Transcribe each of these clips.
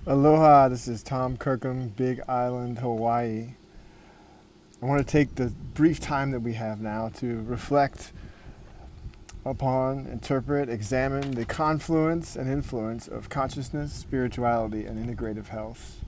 Aloha, this is Tom Kirkham, Big Island, Hawaii. I want to take the brief time that we have now to reflect upon, interpret, examine the confluence and influence of consciousness, spirituality, and integrative health,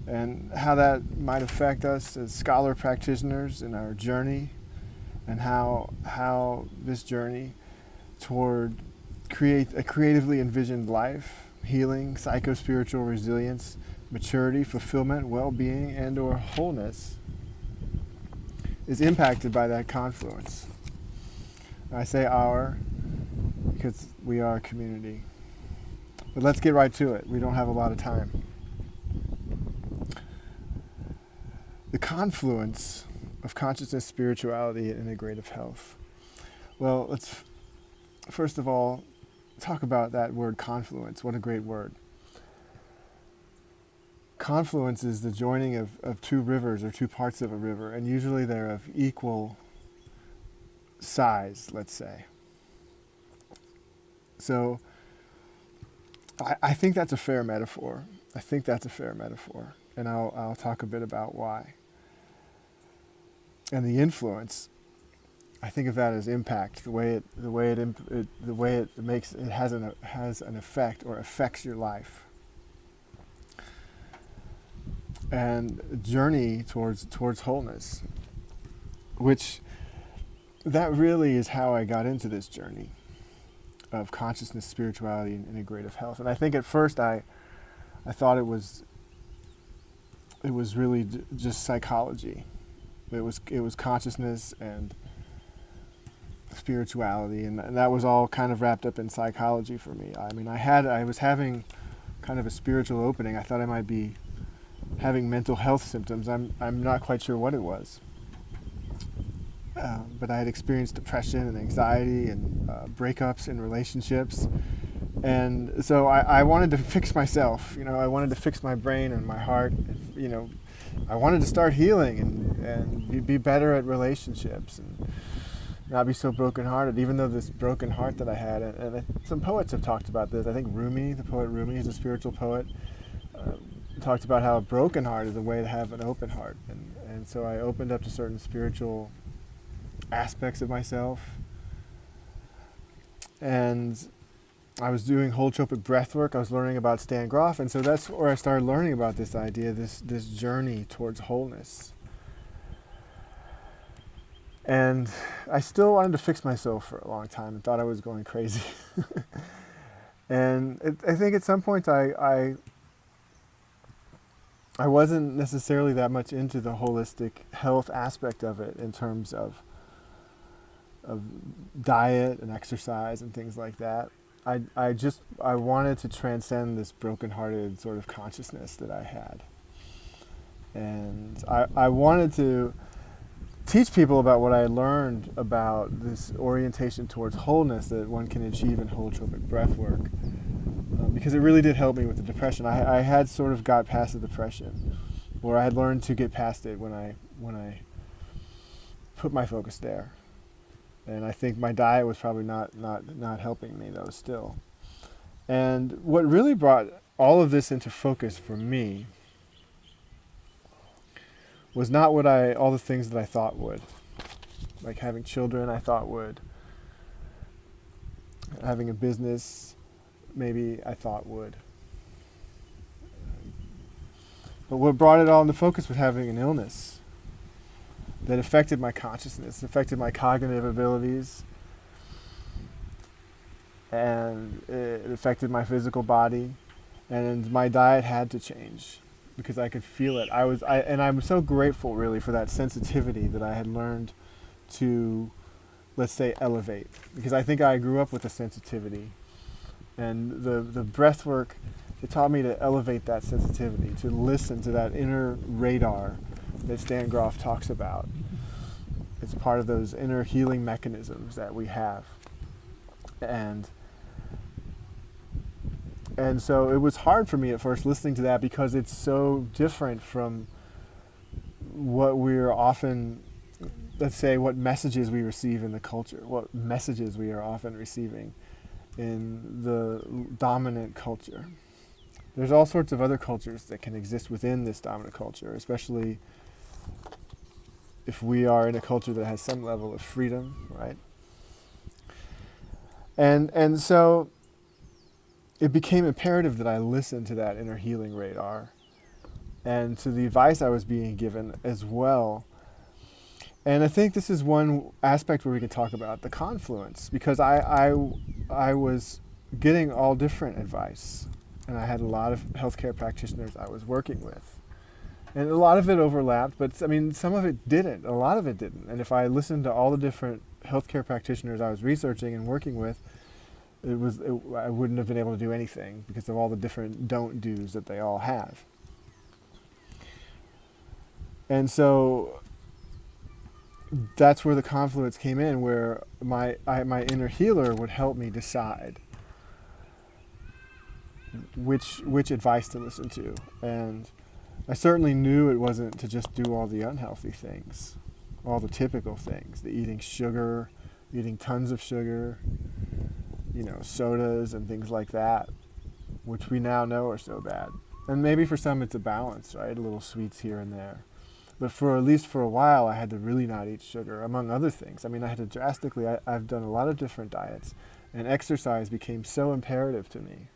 and how that might affect us as scholar practitioners in our journey, and how this journey toward create a creatively envisioned life, healing, psycho-spiritual resilience, maturity, fulfillment, well-being, and or wholeness is impacted by that confluence. I say our because we are a community. But let's get right to it. We don't have a lot of time. The confluence of consciousness, spirituality, and integrative health. Well, let's first of all talk about that word confluence. What a great word. Confluence is the joining of two rivers or two parts of a river, and usually they're of equal size, let's say. So I think that's a fair metaphor. And I'll talk a bit about why. And the influence, I think of that as impact. The way it makes it has an effect or affects your life. And journey towards wholeness, which that really is how I got into this journey of consciousness, spirituality, and integrative health. And I think at first I thought it was really just psychology. It was consciousness and spirituality, and that was all kind of wrapped up in psychology for me. I mean, I was having kind of a spiritual opening. I thought I might be having mental health symptoms. I'm not quite sure what it was. But I had experienced depression and anxiety and breakups in relationships. And so I wanted to fix myself. I wanted to fix my brain and my heart. I wanted to start healing and be better at relationships and not be so brokenhearted, even though this broken heart that I had. And some poets have talked about this. I think Rumi, the poet Rumi, is a spiritual poet, talked about how a broken heart is a way to have an open heart. And so I opened up to certain spiritual aspects of myself. And I was doing holotropic breath work. I was learning about Stan Grof, and so that's where I started learning about this idea, this journey towards wholeness. And I still wanted to fix myself for a long time and thought I was going crazy. And I think at some point I wasn't necessarily that much into the holistic health aspect of it in terms of diet and exercise and things like that. I wanted to transcend this brokenhearted sort of consciousness that I had. And I wanted to teach people about what I learned about this orientation towards wholeness that one can achieve in holotropic breath work. Because it really did help me with the depression. I had sort of got past the depression, or I had learned to get past it when I put my focus there. And I think my diet was probably not helping me though still. And what really brought all of this into focus for me was not all the things that I thought would. Like having children, I thought would. Having a business, maybe I thought would. But what brought it all into focus was having an illness that affected my consciousness, affected my cognitive abilities, and it affected my physical body, and my diet had to change because I could feel it. And I'm so grateful really for that sensitivity that I had learned to, let's say, elevate, because I think I grew up with a sensitivity, and the breath work, it taught me to elevate that sensitivity, to listen to that inner radar that Stan Grof talks about. It's part of those inner healing mechanisms that we have. And so it was hard for me at first listening to that because it's so different from what we're often, let's say, what messages we receive in the culture, what messages we are often receiving in the dominant culture. there's all sorts of other cultures that can exist within this dominant culture, especially if we are in a culture that has some level of freedom, right? And so it became imperative that I listen to that inner healing radar and to the advice I was being given as well. And I think this is one aspect where we can talk about the confluence, because I was getting all different advice, and I had a lot of healthcare practitioners I was working with. And a lot of it overlapped, but I mean, some of it didn't, a lot of it didn't. And if I listened to all the different healthcare practitioners I was researching and working with, I wouldn't have been able to do anything because of all the different don't do's that they all have. And so that's where the confluence came in, where my inner healer would help me decide which advice to listen to. And I certainly knew it wasn't to just do all the unhealthy things, all the typical things, the eating sugar, eating tons of sugar, sodas and things like that, which we now know are so bad. And maybe for some it's a balance, right? A little sweets here and there. But at least for a while, I had to really not eat sugar, among other things. I mean, I had to drastically, I've done a lot of different diets, and exercise became so imperative to me.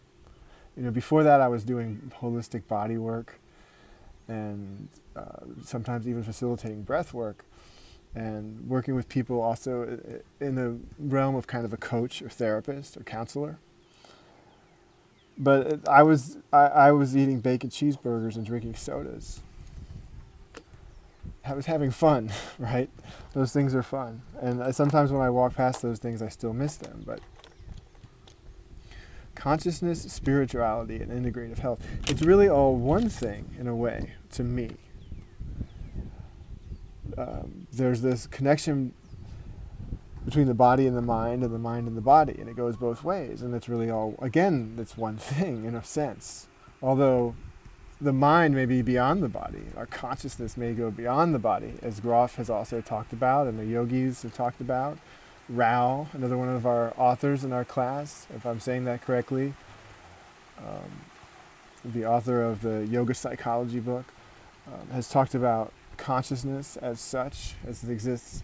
Before that, I was doing holistic body work and sometimes even facilitating breath work and working with people also in the realm of kind of a coach or therapist or counselor. But I was eating bacon cheeseburgers and drinking sodas. I was having fun, right? Those things are fun. And sometimes when I walk past those things, I still miss them. But consciousness, spirituality, and integrative health, it's really all one thing in a way to me. There's this connection between the body and the mind and the body, and it goes both ways. And it's really all, again, it's one thing in a sense. Although the mind may be beyond the body. Our consciousness may go beyond the body, as Groff has also talked about and the yogis have talked about. Rao, another one of our authors in our class, if I'm saying that correctly, the author of the Yoga Psychology book, has talked about consciousness as such, as it exists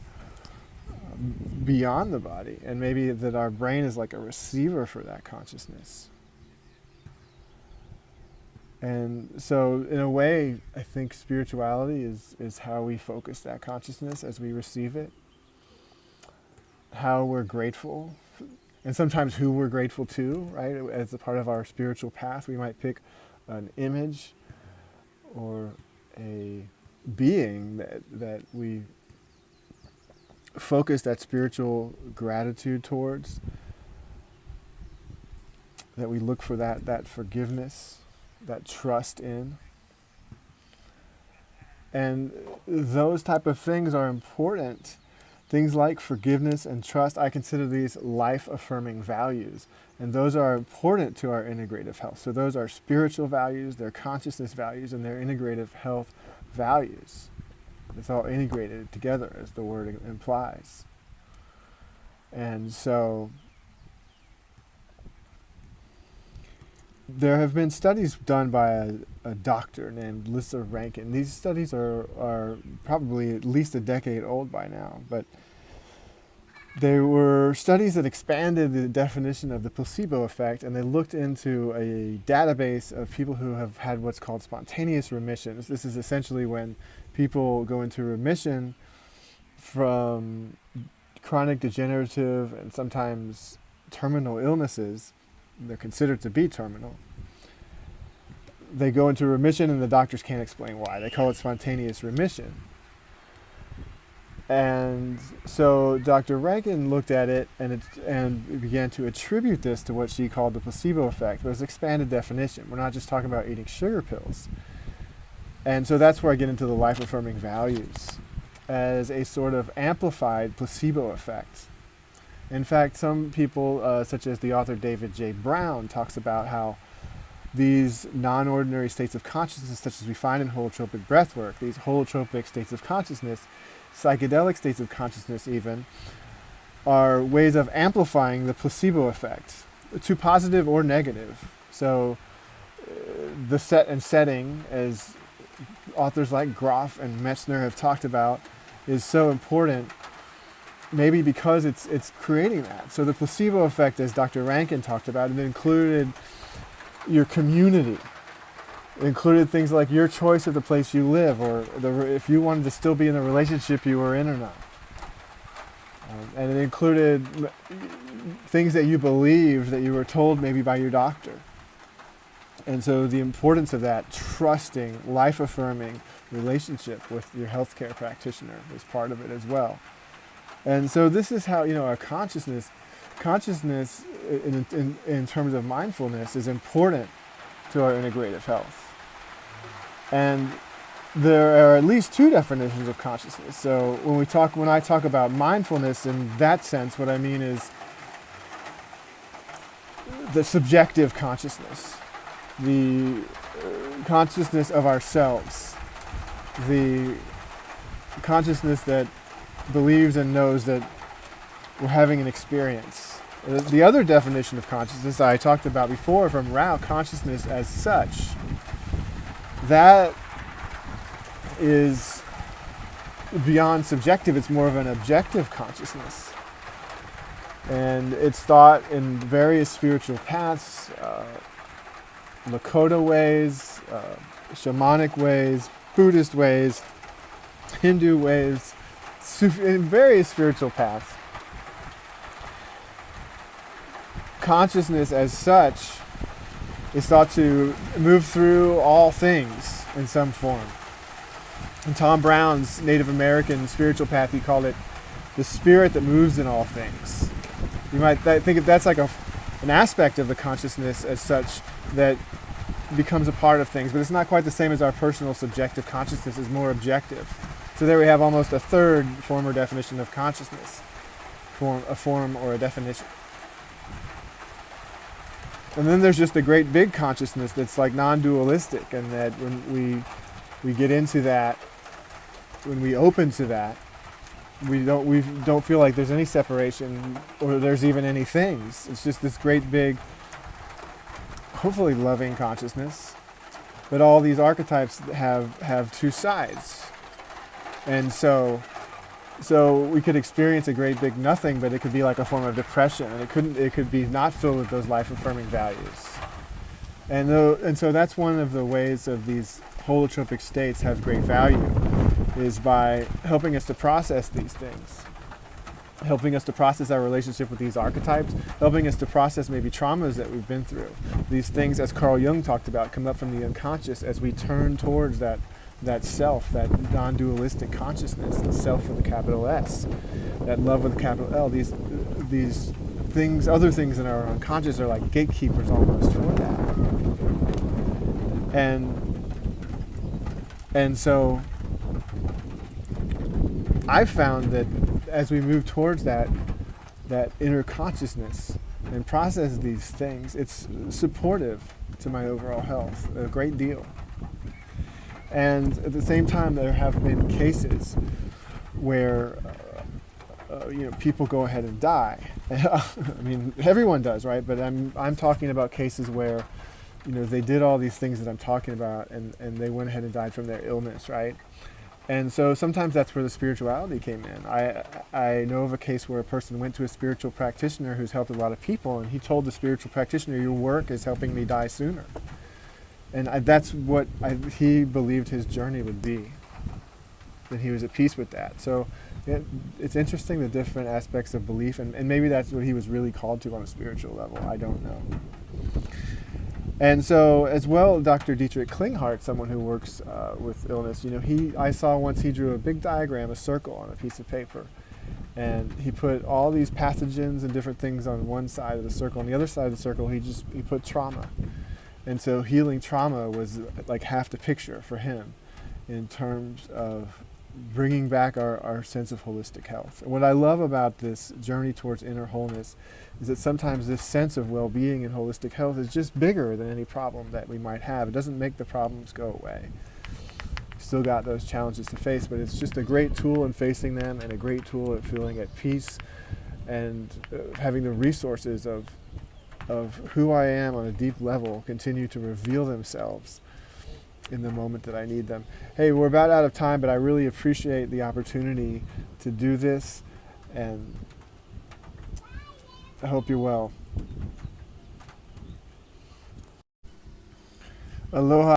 beyond the body, and maybe that our brain is like a receiver for that consciousness. And so, in a way, I think spirituality is how we focus that consciousness as we receive it, how we're grateful, and sometimes who we're grateful to, right? As a part of our spiritual path, we might pick an image or a being that we focus that spiritual gratitude towards, that we look for that forgiveness, that trust in. And those type of things are important. Things like forgiveness and trust, I consider these life-affirming values. And those are important to our integrative health. So those are spiritual values, they're consciousness values, and they're integrative health values. It's all integrated together, as the word implies. And so there have been studies done by a doctor named Lissa Rankin. These studies are probably at least a decade old by now, but they were studies that expanded the definition of the placebo effect, and they looked into a database of people who have had what's called spontaneous remissions. This is essentially when people go into remission from chronic degenerative and sometimes terminal illnesses. They're considered to be terminal. They go into remission and the doctors can't explain why. They call it spontaneous remission. And so Dr. Rankin looked at it and began to attribute this to what she called the placebo effect. But it was an expanded definition. We're not just talking about eating sugar pills. And so that's where I get into the life-affirming values as a sort of amplified placebo effect. In fact, some people, such as the author David J. Brown, talks about how these non-ordinary states of consciousness, such as we find in holotropic breathwork, these holotropic states of consciousness, psychedelic states of consciousness even, are ways of amplifying the placebo effect to positive or negative. So the set and setting, as authors like Groff and Metzner have talked about, is so important, maybe because it's creating that. So the placebo effect, as Dr. Rankin talked about, it included your community. It included things like your choice of the place you live, or if you wanted to still be in the relationship you were in or not. And it included things that you believed, that you were told maybe by your doctor. And so the importance of that trusting, life-affirming relationship with your healthcare practitioner is part of it as well. And so this is how, our consciousness in terms of mindfulness is important to our integrative health. And there are at least two definitions of consciousness. So when I talk about mindfulness in that sense, what I mean is the subjective consciousness, the consciousness of ourselves, the consciousness that believes and knows that we're having an experience. The other definition of consciousness I talked about before from Rao, consciousness as such, that is beyond subjective. It's more of an objective consciousness. And it's thought in various spiritual paths, Lakota ways, shamanic ways, Buddhist ways, Hindu ways, in various spiritual paths. Consciousness as such is thought to move through all things in some form. In Tom Brown's Native American spiritual path, he called it the spirit that moves in all things. You might think if that's like an aspect of the consciousness as such that becomes a part of things, but it's not quite the same as our personal subjective consciousness. Is more objective. So there we have almost a third form or definition of consciousness, a form or a definition. And then there's just a great big consciousness that's like non-dualistic, and that when we get into that, when we open to that, we don't feel like there's any separation or there's even any things. It's just this great big, hopefully loving consciousness. But all these archetypes have two sides. And so we could experience a great big nothing, but it could be like a form of depression, and it could be not filled with those life-affirming values. And so that's one of the ways of these holotropic states have great value, is by helping us to process these things, helping us to process our relationship with these archetypes, helping us to process maybe traumas that we've been through. These things, as Carl Jung talked about, come up from the unconscious as we turn towards that self, that non-dualistic consciousness, the self with a capital S, that love with a capital L. These things, other things in our unconscious are like gatekeepers almost for that. And so I've found that as we move towards that inner consciousness and process these things, it's supportive to my overall health a great deal. And at the same time, there have been cases where people go ahead and die. I mean, everyone does, right? But I'm talking about cases where they did all these things that I'm talking about, and they went ahead and died from their illness, right? And so sometimes that's where the spirituality came in. I know of a case where a person went to a spiritual practitioner who's helped a lot of people, and he told the spiritual practitioner, "Your work is helping me die sooner." And that's what he believed his journey would be. And he was at peace with that. So it's interesting, the different aspects of belief, and maybe that's what he was really called to on a spiritual level. I don't know. And so, as well, Dr. Dietrich Klinghardt, someone who works with illness, I saw once he drew a big diagram, a circle on a piece of paper, and he put all these pathogens and different things on one side of the circle. On the other side of the circle, he put trauma. And so healing trauma was like half the picture for him in terms of bringing back our sense of holistic health. And what I love about this journey towards inner wholeness is that sometimes this sense of well-being and holistic health is just bigger than any problem that we might have. It doesn't make the problems go away. Still got those challenges to face, but it's just a great tool in facing them, and a great tool at feeling at peace, and having the resources of of who I am on a deep level continue to reveal themselves in the moment that I need them. Hey, we're about out of time, but I really appreciate the opportunity to do this, and I hope you're well. Aloha.